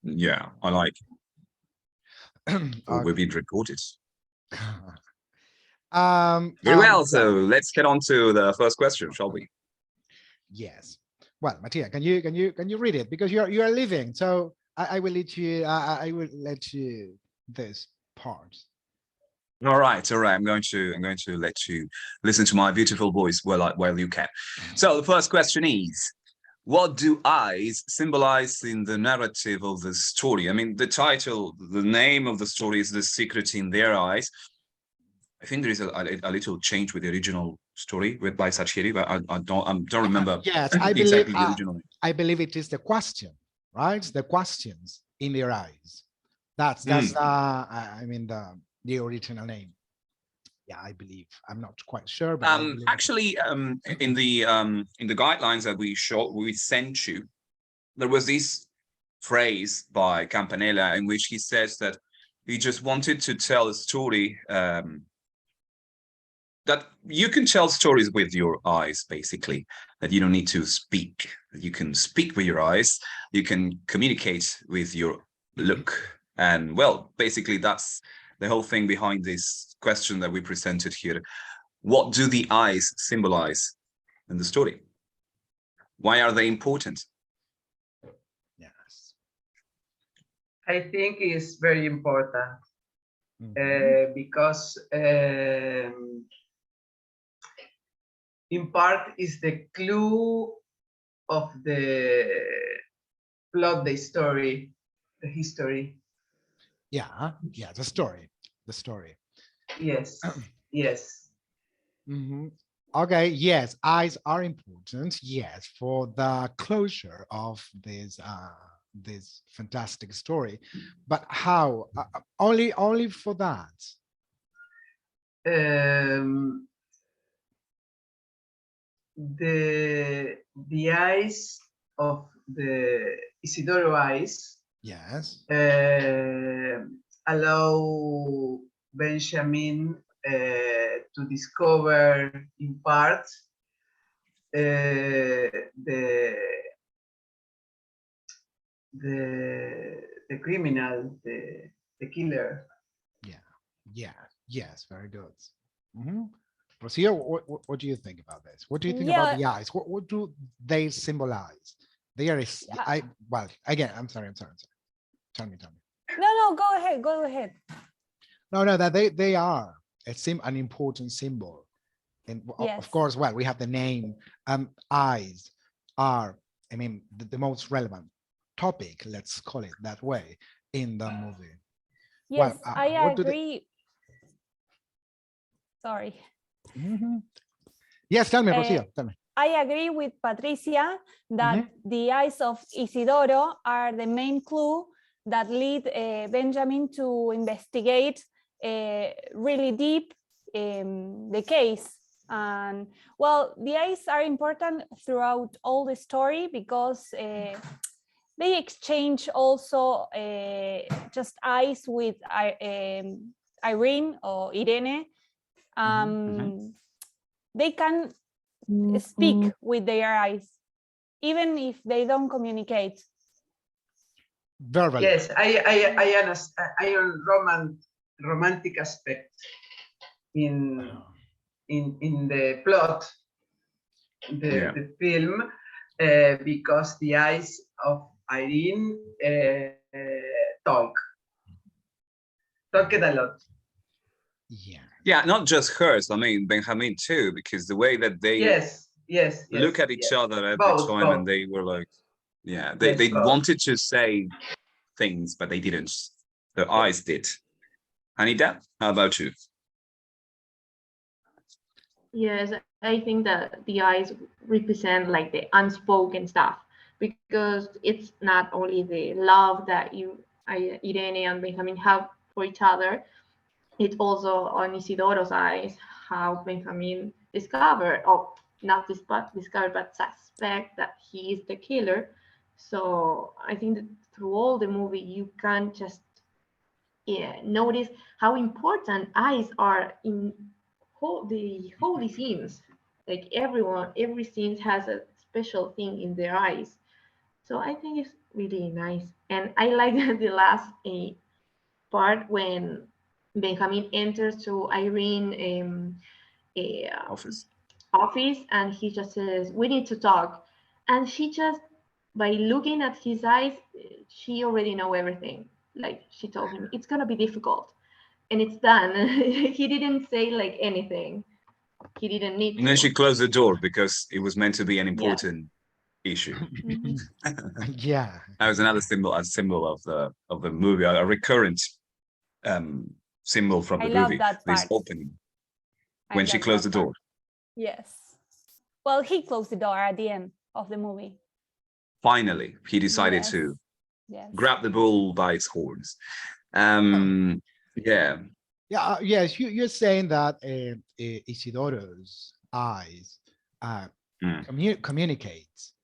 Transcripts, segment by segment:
Yeah, I like. We've been recorded. Very well. So let's get on to the first question, shall we? Yes. Well, Mattia, can you read it, because you are leaving? So I will let you. I will let you this part. All right. I'm going to let you listen to my beautiful voice while you can. So the first question is, what do eyes symbolize in the narrative of the story? I mean, the title, the name of the story is The Secret in Their Eyes. I think there is a little change with the original story by Sacheri, but I don't remember. Yes, I believe exactly the original. I believe it is the question, right? The questions in their eyes. That's I mean the original name. Yeah, I believe. I'm not quite sure, but actually, in the guidelines that we sent you, there was this phrase by Campanella in which he says that he just wanted to tell a story, that you can tell stories with your eyes, basically, that you don't need to speak. You can speak with your eyes, you can communicate with your look. And well, basically that's the whole thing behind this question that we presented here. What do the eyes symbolize in the story? Why are they important? Yes, I think it's very important because in part is the clue of the plot, the story, the history. Yeah, the story. Yes, yes. Okay, yes, eyes are important. Yes, for the closure of this fantastic story, but how? Only for that. The eyes of the Isidoro eyes, yes, allow Benjamin to discover in part the criminal, the killer. Yes, very good. Rocio, what do you think about this? What do you think about the eyes? What do they symbolize? They are, well, again, I'm sorry. Tell me. No, go ahead. No, that they are an important symbol. And yes, of course, well, we have the name. Eyes are, I mean, the most relevant topic, let's call it that way, in the movie. Yes, well, I agree. Sorry. Yes, tell me, Rocio, tell me. I agree with Patricia that the eyes of Isidoro are the main clue that lead Benjamin to investigate really deep the case. And well, the eyes are important throughout all the story because they exchange also just eyes with Irene or Irene. They can speak with their eyes, even if they don't communicate. Verbally. Yes, I understand. Romantic aspect in the plot, the film, because the eyes of Irene talked a lot. Yeah, not just hers. I mean, Benjamin too, because the way that they look at each other every time, and they were like, they wanted to say things, but they didn't. Their eyes did. Anita, how about you? Yes, I think that the eyes represent like the unspoken stuff, because it's not only the love that Irene and Benjamin have for each other, it's also on Isidoro's eyes how Benjamin discovered, or not discovered, but suspect that he is the killer. So I think that through all the movie, you can just notice how important eyes are in the holy scenes. Like every scene has a special thing in their eyes. So I think it's really nice. And I like the last part when Benjamin enters to Irene Office. office, and he just says, "We need to talk," and she just, by looking at his eyes, she already know everything. Like, she told him it's gonna be difficult, and it's done. He didn't say like anything. He didn't need And then to. she closed the door because it was meant to be an important issue. Yeah. That was another symbol, a symbol of the movie, a recurrent symbol from the I love movie. that This part. opening I when she love closed that the door. part. Yes. Well, he closed the door at the end of the movie. Finally, he decided Yes. to Yes. grab the bull by its horns. Yeah. Yeah, yes, you're saying that Isidoro's eyes communicates,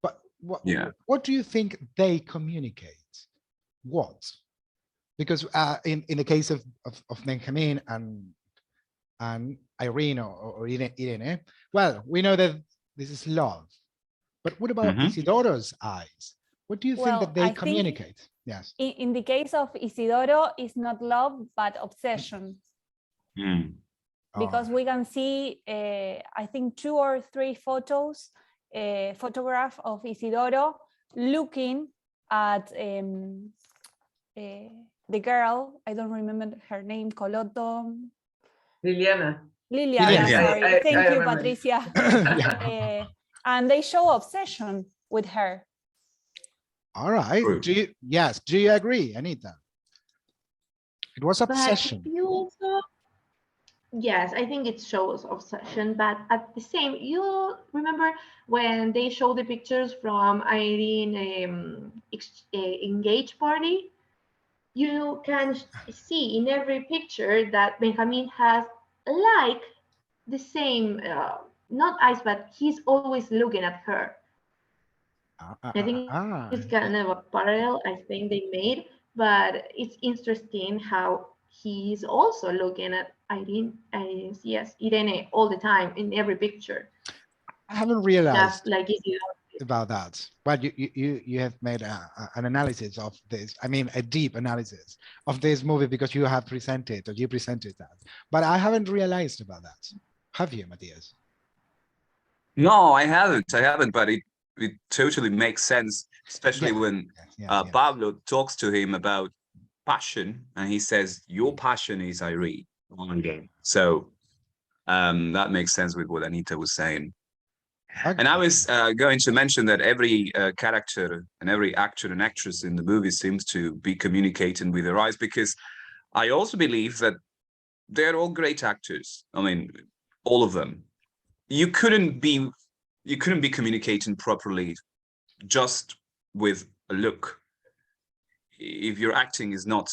but what do you think they communicate? What? Because in the case of Benjamin and Irene or Irene, well, we know that this is love, but what about Isidoro's eyes? What do you think that they communicate? Yes. In the case of Isidoro, it's not love, but obsession. Because we can see, I think, 2 or 3 photos, photograph of Isidoro looking at the girl, I don't remember her name, Coloto. Liliana. Liliana, sorry. Thank you, remember. Patricia. And they show obsession with her. All right. Do you agree, Anita? It was obsession. But you also, yes, I think it shows obsession, but at the same, you remember when they show the pictures from Irene engaged party? You can see in every picture that Benjamin has like the same, not eyes, but he's always looking at her. I think it's kind of a parallel I think they made, but it's interesting how he's also looking at Irene all the time in every picture. I haven't realized like about that. But you have made an analysis of this. I mean, a deep analysis of this movie because you have presented or you presented that. But I haven't realized about that. Have you, Matthias? No, I haven't. But it totally makes sense, especially when Pablo talks to him about passion, and he says, "Your passion is Irene." So that makes sense with what Anita was saying. Okay. And I was going to mention that every character and every actor and actress in the movie seems to be communicating with their eyes, because I also believe that they're all great actors. I mean, all of them. You couldn't be communicating properly just with a look if your acting is not,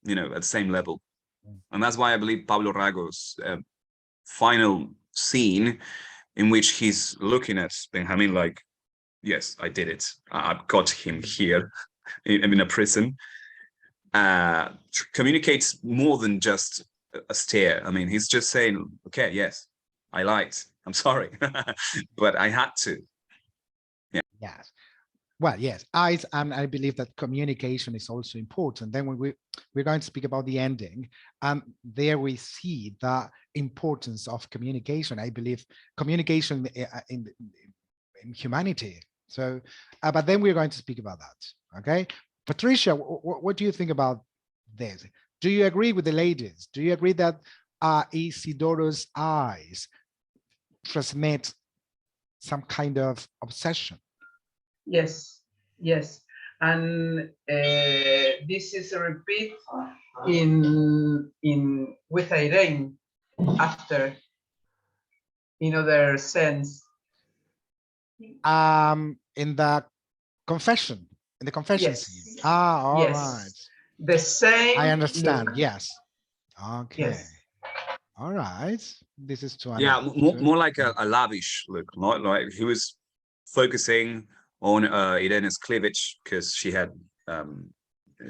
at the same level. And that's why I believe Pablo Rago's final scene, in which he's looking at Benjamin like, yes, I did it. I've got him here in a prison, communicates more than just a stare. I mean, he's just saying, okay, yes, I lied. I'm sorry, but I had to. Yeah. Yes. Well, yes, eyes, and I believe that communication is also important. Then when we're going to speak about the ending, there we see the importance of communication. I believe communication in humanity. So, but then we're going to speak about that. Okay, Patricia, what do you think about this? Do you agree with the ladies? Do you agree that Isidoro's eyes transmit some kind of obsession? Yes, and this is a repeat in with Irene after, in other sense. In the confession scene. All right. The same. I understand. Look. Yes. Okay. Yes. All right. This is to more like a lavish look. Like he was focusing on Irene's cleavage because she had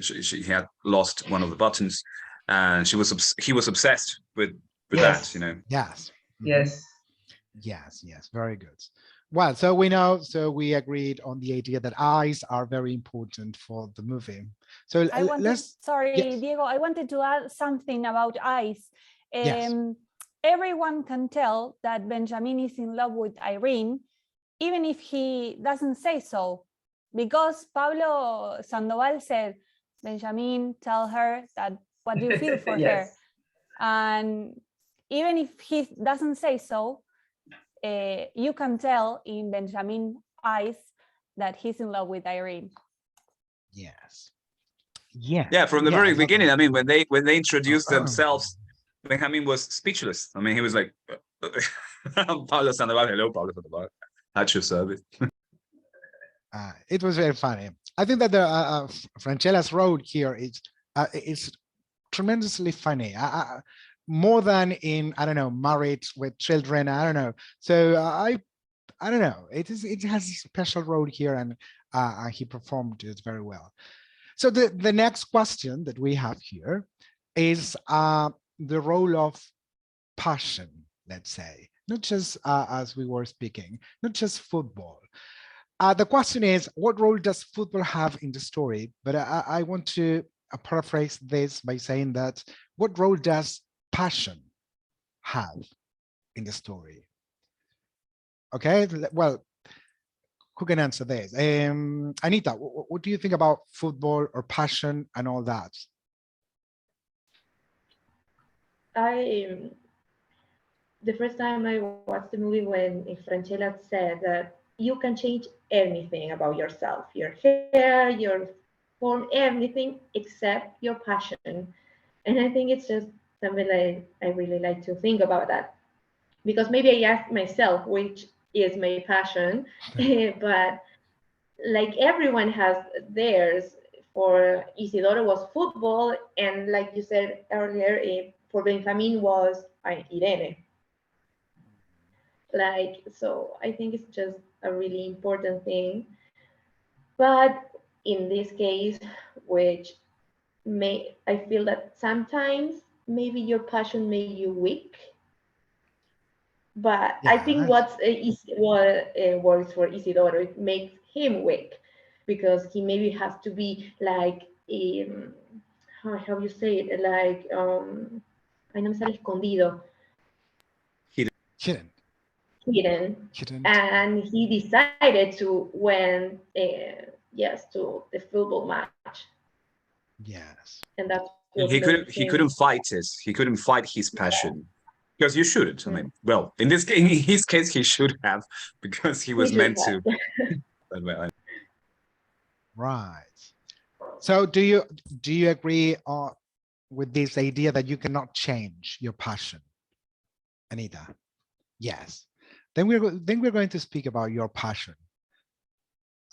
she had lost one of the buttons, and he was obsessed with that. Yes. Yes. Yes. Very good. Well, so we know, so we agreed on the idea that eyes are very important for the movie. So sorry, yes. Diego, I wanted to add something about eyes. Yes. Everyone can tell that Benjamin is in love with Irene, even if he doesn't say so, because Pablo Sandoval said, Benjamin, tell her that what you feel for her. And even if he doesn't say so, you can tell in Benjamin's eyes that he's in love with Irene. Yes. Yeah. Yeah, from the very beginning. I mean, when they introduced themselves, Benjamin was speechless. I mean, he was like, Pablo Sandoval, hello, Pablo Sandoval, at your service. It was very funny. I think that the Francella's role here is tremendously funny. More than in, I don't know, Married with Children, I don't know. So I don't know. It has a special role here, and he performed it very well. So the next question that we have here is the role of passion, let's say, not just as we were speaking, not just football. The question is, what role does football have in the story? But I want to paraphrase this by saying that, what role does passion have in the story? Okay, well, who can answer this? Anita, what do you think about football or passion and all that? The first time I watched the movie, when Francella said that you can change anything about yourself, your hair, your form, everything except your passion. And I think it's just something that I really like to think about that, because maybe I asked myself which is my passion, but like everyone has theirs. For Isidoro was football, and like you said earlier, for Benjamin was Irene. Like, so I think it's just a really important thing. But in this case, which I feel that sometimes maybe your passion made you weak. But I think what works for Isidoro, it makes him weak, because he maybe has to be like, how you say it, like, ay, no me sale escondido. Hidden. And he decided to win, to the football match. Yes. And that's he couldn't fight it. He couldn't fight his passion. Because you shouldn't. I mean, well, in his case, he should have, because he was meant to. But well, right. So do you agree with this idea that you cannot change your passion, Anita? Yes. Then we're going to speak about your passion.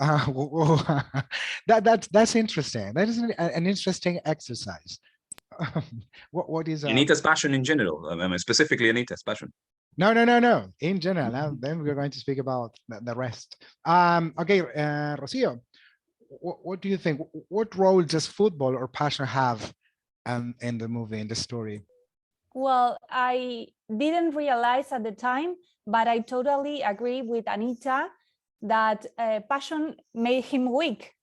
That's interesting. That is an interesting exercise. What is Anita's passion in general? I mean, specifically Anita's passion. No. In general, then we're going to speak about the rest. Okay, Rocio, what do you think? What role does football or passion have in the movie, in the story? Well, I didn't realize at the time, but I totally agree with Anita that passion made him weak.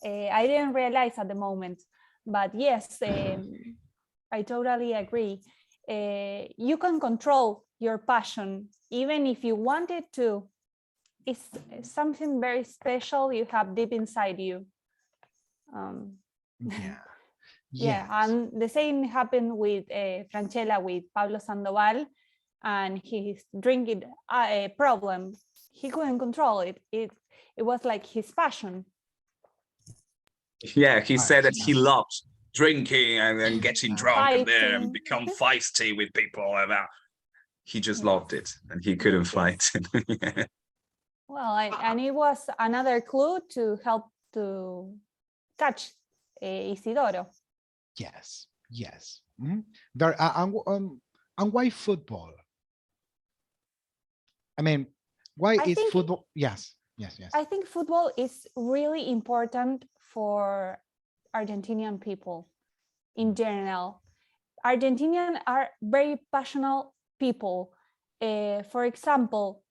I didn't realize at the moment, but yes, I totally agree. You can control your passion, even if you wanted to. It's something very special you have deep inside you. Yeah, and the same happened with Franchella, with Pablo Sandoval, and his drinking problem. He couldn't control it. It was like his passion. Yeah, he said that he loved drinking and then getting drunk and then become feisty with people. About he just loved it, and he couldn't fight. Well, and it was another clue to help to catch Isidoro. Yes. Mm-hmm. There, and why football? I mean, why is football? Yes. I think football is really important for Argentinian people in general. Argentinians are very passionate people. For example,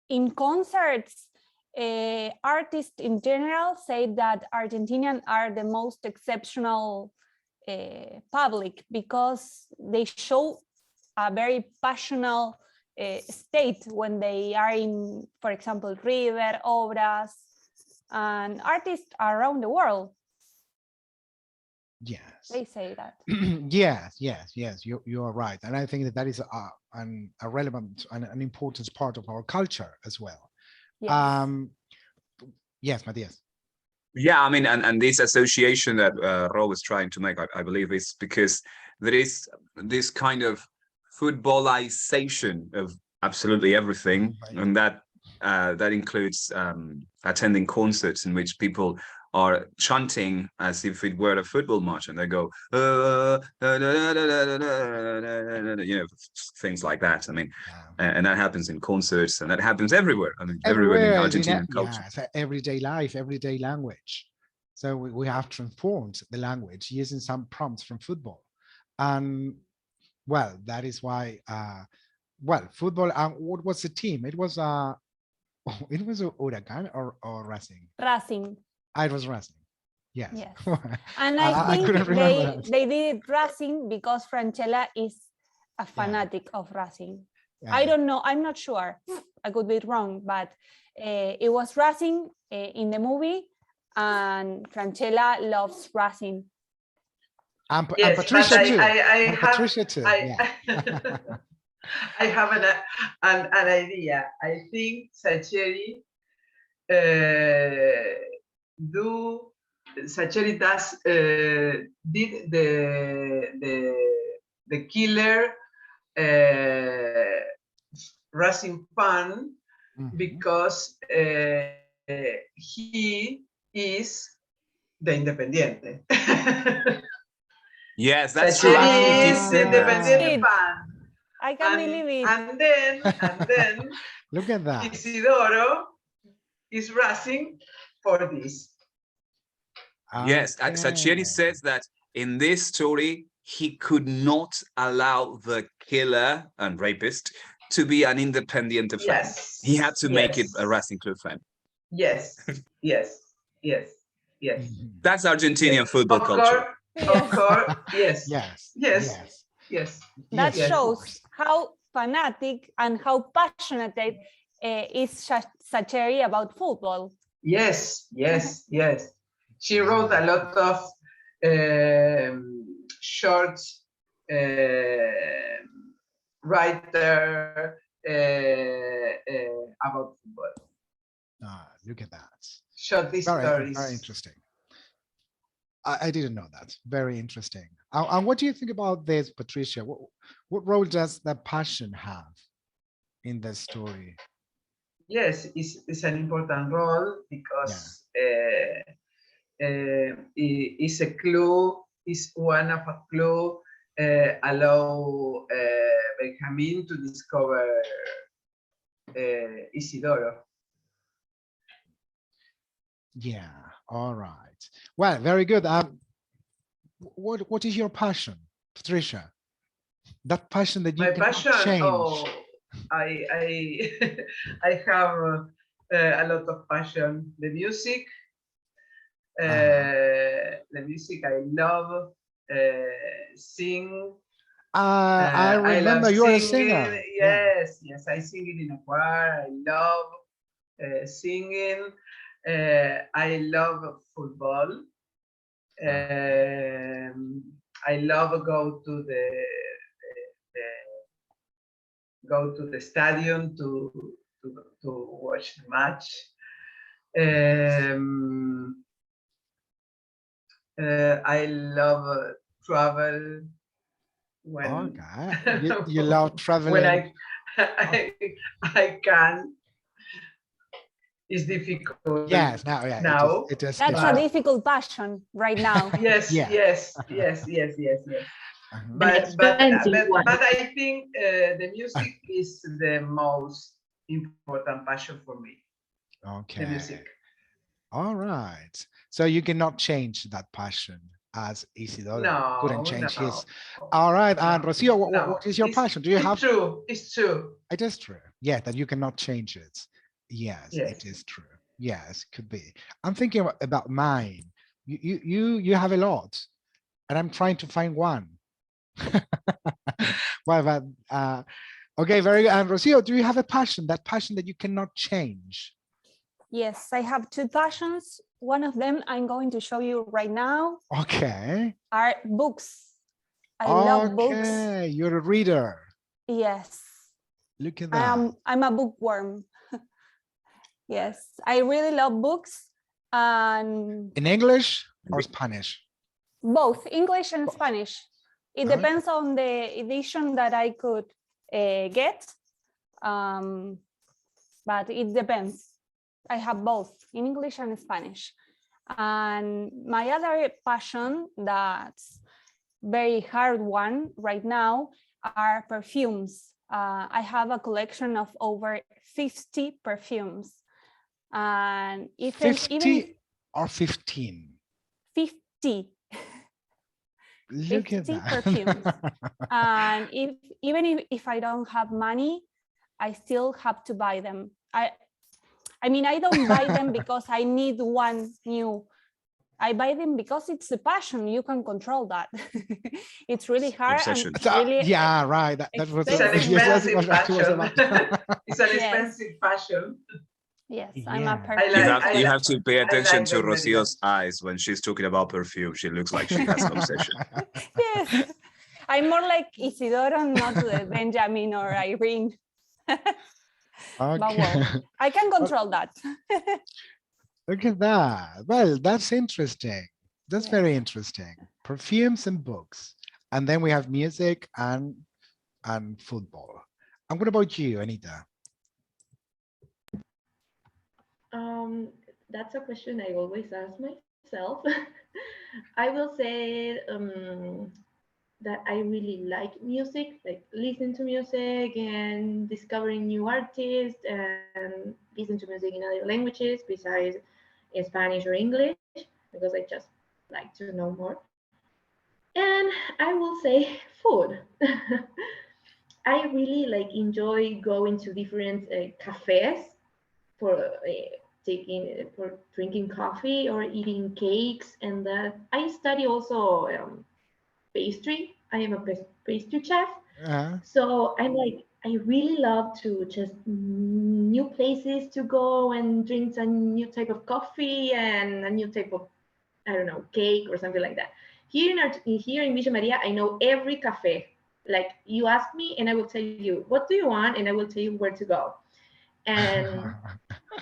in concerts, artists in general say that Argentinians are the most exceptional public because they show a very passionate state when they are in, for example, River, Obras, and artists around the world. Yes. They say that. yes, you are right. And I think that is a relevant and an important part of our culture as well. Yes. Yes, Matthias. Yeah, I mean, and this association that Ro was trying to make, I believe, is because there is this kind of footballization of absolutely everything, and that includes attending concerts in which people are chanting as if it were a football match, and they go, things like that. I mean, and that happens in concerts, and that happens everywhere. I mean, everywhere in Argentinian culture. Yeah, everyday life, everyday language. So we have transformed the language using some prompts from football. And well, that is why, football, what was the team? It was Huracan or Racing? Racing. It was Racing. Yes. And I think they did Racing because Franchella is a fanatic of Racing. I don't know. I'm not sure. I could be wrong, but it was Racing in the movie, and Franchella loves Racing. And Patricia too. Patricia too. I have an idea. I think Sacheri did the killer Racing fan because he is the Independiente. Yes, that's true. true. He is the Independiente fan. I can't believe it. And then look at that. Isidoro is Racing for this. Yes, Sacheri says that in this story, he could not allow the killer and rapist to be an Independiente fan. Yes. He had to make it a Racing Club fan. Yes. That's Argentinian football culture. Of course, yes. That shows how fanatic and how passionate is Sacheri about football. Yes. She wrote a lot of short writer about football. Look at that. Short stories. Very interesting. I didn't know that. Very interesting. And what do you think about this, Patricia? What role does the passion have in the story? Yes, it's an important role because it's a clue. It's one of a clue allow Benjamin to discover Isidoro. Yeah. All right. Well, very good. What is your passion, Patricia? That passion that you can change. Oh, I have a lot of passion. The music. The music I love. Sing. I remember you are a singer. Yes, I sing it in a choir. I love singing. I love football. I love go to the stadium to watch the match. I love travel. When you love traveling. When I can. It's difficult. Yes, now it is. That's a difficult passion right now. Yes. But I think the music is the most important passion for me. Okay. The music. All right. So you cannot change that passion as Isidoro couldn't change his. All right. And Rocio, what is your passion? Do you have? It's true. It is true. Yeah, that you cannot change it. Yes, Yes. it is true. Yes, could be. I'm thinking about mine. You have a lot, and I'm trying to find one. Well, but okay, very good. And Rocio, do you have a passion? That passion that you cannot change? Yes, I have two passions. One of them I'm going to show you right now Okay. are books. I love books. Okay, you're a reader. Yes. Look at that. I'm a bookworm. Yes, I really love books, and In English or Spanish? both English and Spanish. It Okay. depends on the edition that I could get, but it depends. I have both in English and Spanish. And my other passion, that's very hard one right now, are perfumes. I have a collection of over 50 perfumes. And even 50 or 15? 50. Look at 50 that. perfumes. And even if I don't have money, I still have to buy them. I mean, I don't buy them because I need one new. I buy them because it's a passion. You can control that. It's really hard. Obsession. And really, Yeah, right. That was It's an yes, expensive what I was passion. about. It's an Yes. expensive passion. yes, I'm a Yeah. perfect. You have to pay attention to them very Rocio's eyes when she's talking about perfume. She looks like she has an obsession. Yes. I'm more like Isidoro, not Benjamin or Irene. But Okay. well, I can control that. Look at that. Well, that's interesting. That's Yeah. very interesting. Perfumes and books. And then we have music and football. And what about you, Anita? That's a question I always ask myself. I will say that I really like music, like listen to music and discovering new artists and listen to music in other languages besides Spanish or English, because I just like to know more. And I will say food. I really like enjoy going to different cafes for for drinking coffee or eating cakes, and that I study also pastry. I am a pastry chef. So I'm like, I really love to just new places to go and drink a new type of coffee and a new type of, I don't know, cake or something like that. Here in Villa Maria, I know every cafe. Like you ask me and I will tell you, what do you want? And I will tell you where to go. And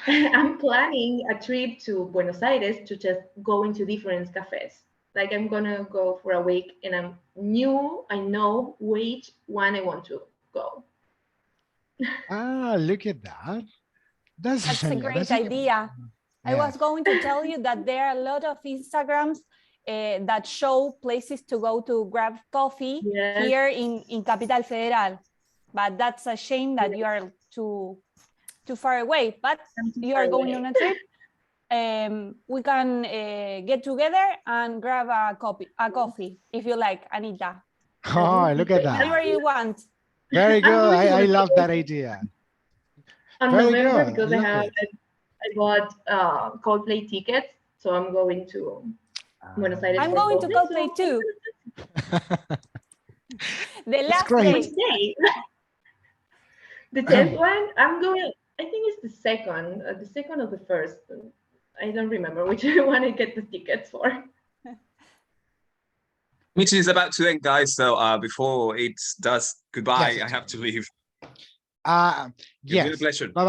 I'm planning a trip to Buenos Aires to just go into different cafes. Like I'm gonna go for a week and I know which one I want to go. Look at that. That's a great idea. I was going to tell you that there are a lot of Instagrams that show places to go to grab coffee here in Capital Federal. But that's a shame that you are too far away. But you are going on a trip. We can get together and grab a coffee if you like, Anita. Oh, look at that. Whatever you want. Very good. I love that idea. On Very November, good. because I bought Coldplay tickets, so I'm going to Buenos Aires. I'm going to Coldplay too. The last day. The 10th one, I'm going. I think it's the second or the first. I don't remember which one I get the tickets for. Meeting is about to end, guys. So before it does goodbye, I have to leave. Yes. It's been a pleasure. Bye.